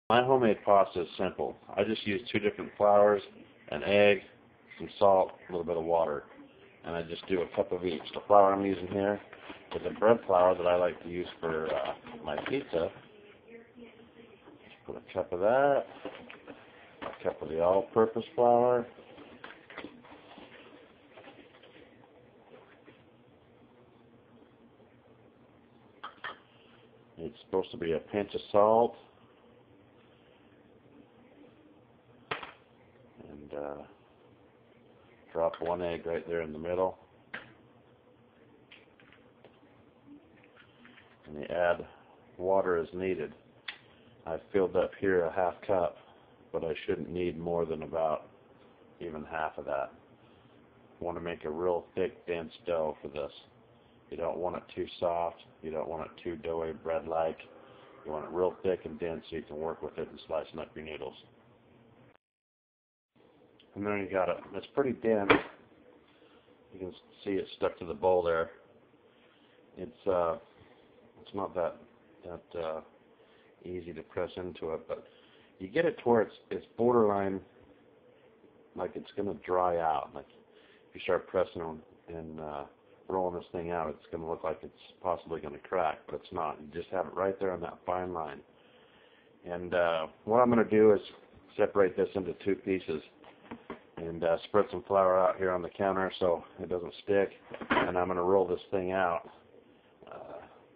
My homemade pasta is simple. I just use 2 different flours, an egg, some salt, a little bit of water, and I just do a cup of each. The flour I'm using here is a bread flour that I like to use for my pizza. Just put a cup of that, a cup of the all-purpose flour, it's supposed to be a pinch of salt, and drop 1 egg right there in the middle, and you add water as needed. I've filled up here a ½ cup, but I shouldn't need more than about even half of that. You want to make a real thick, dense dough for this. You don't want it too soft. You don't want it too doughy, bread-like. You want it real thick and dense so you can work with it and slicing up your noodles. And there you got it. It's pretty dense. You can see it stuck to the bowl there. It's not that easy to press into it, but you get it to where it's borderline, like it's going to dry out. Like if you start pressing them and rolling this thing out, it's going to look like it's possibly going to crack, but it's not. You just have it right there on that fine line. And what I'm going to do is separate this into 2 pieces and spread some flour out here on the counter so it doesn't stick. And I'm going to roll this thing out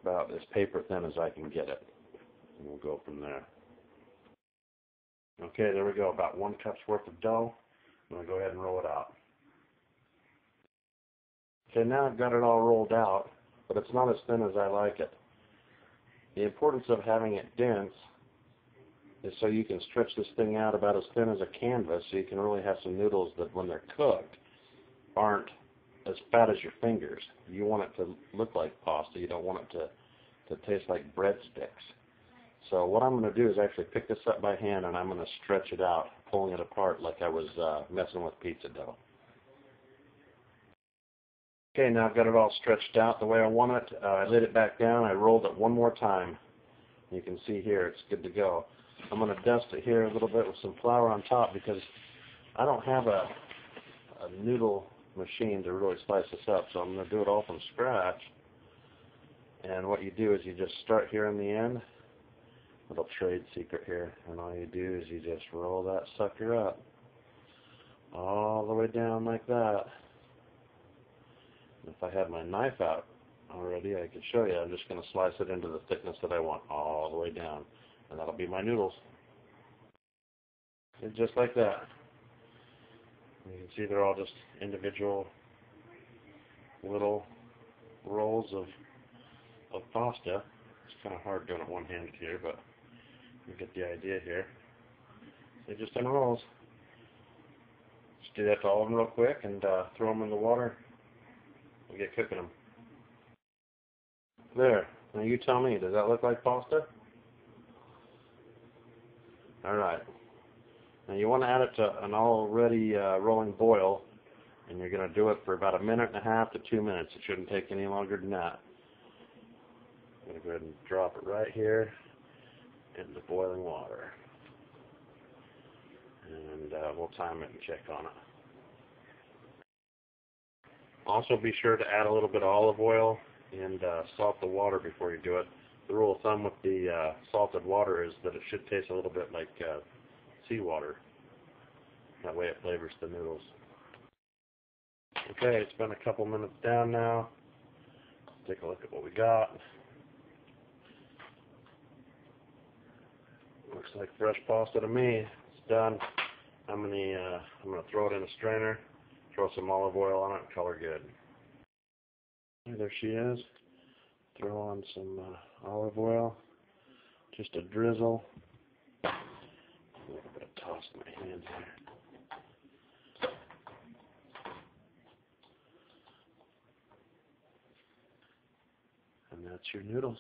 about as paper thin as I can get it. And we'll go from there. Okay, there we go. About 1 cup's worth of dough. I'm going to go ahead and roll it out. Okay, now I've got it all rolled out, but it's not as thin as I like it. The importance of having it dense is so you can stretch this thing out about as thin as a canvas, so you can really have some noodles that when they're cooked aren't as fat as your fingers. You want it to look like pasta. You don't want it to taste like breadsticks. So what I'm going to do is actually pick this up by hand, and I'm going to stretch it out, pulling it apart like I was messing with pizza dough. Okay, now I've got it all stretched out the way I want it. I laid it back down. I rolled it 1 more time. You can see here it's good to go. I'm going to dust it here a little bit with some flour on top because I don't have a noodle machine to really slice this up, so I'm going to do it all from scratch. And what you do is you just start here in the end. Little trade secret here. And all you do is you just roll that sucker up all the way down like that. If I had my knife out already, I could show you. I'm just going to slice it into the thickness that I want all the way down. And that'll be my noodles. And just like that. You can see they're all just individual little rolls of pasta. It's kind of hard doing it one-handed here, but you get the idea here. They're just in rolls. Just do that to all of them real quick and throw them in the water. We'll get cooking them. There. Now you tell me, does that look like pasta? Alright. Now you want to add it to an already rolling boil, and you're going to do it for about 1.5 to 2 minutes. It shouldn't take any longer than that. I'm going to go ahead and drop it right here into boiling water. And we'll time it and check on it. Also be sure to add a little bit of olive oil and salt the water before you do it. The rule of thumb with the salted water is that it should taste a little bit like seawater. That way it flavors the noodles. Okay, it's been a couple minutes down now. Let's take a look at what we got. Looks like fresh pasta to me. It's done. I'm gonna throw it in a strainer, throw some olive oil on it, and color good. Okay, there she is. Throw on some olive oil, just a drizzle. A little bit of toss in my hands here. And that's your noodles.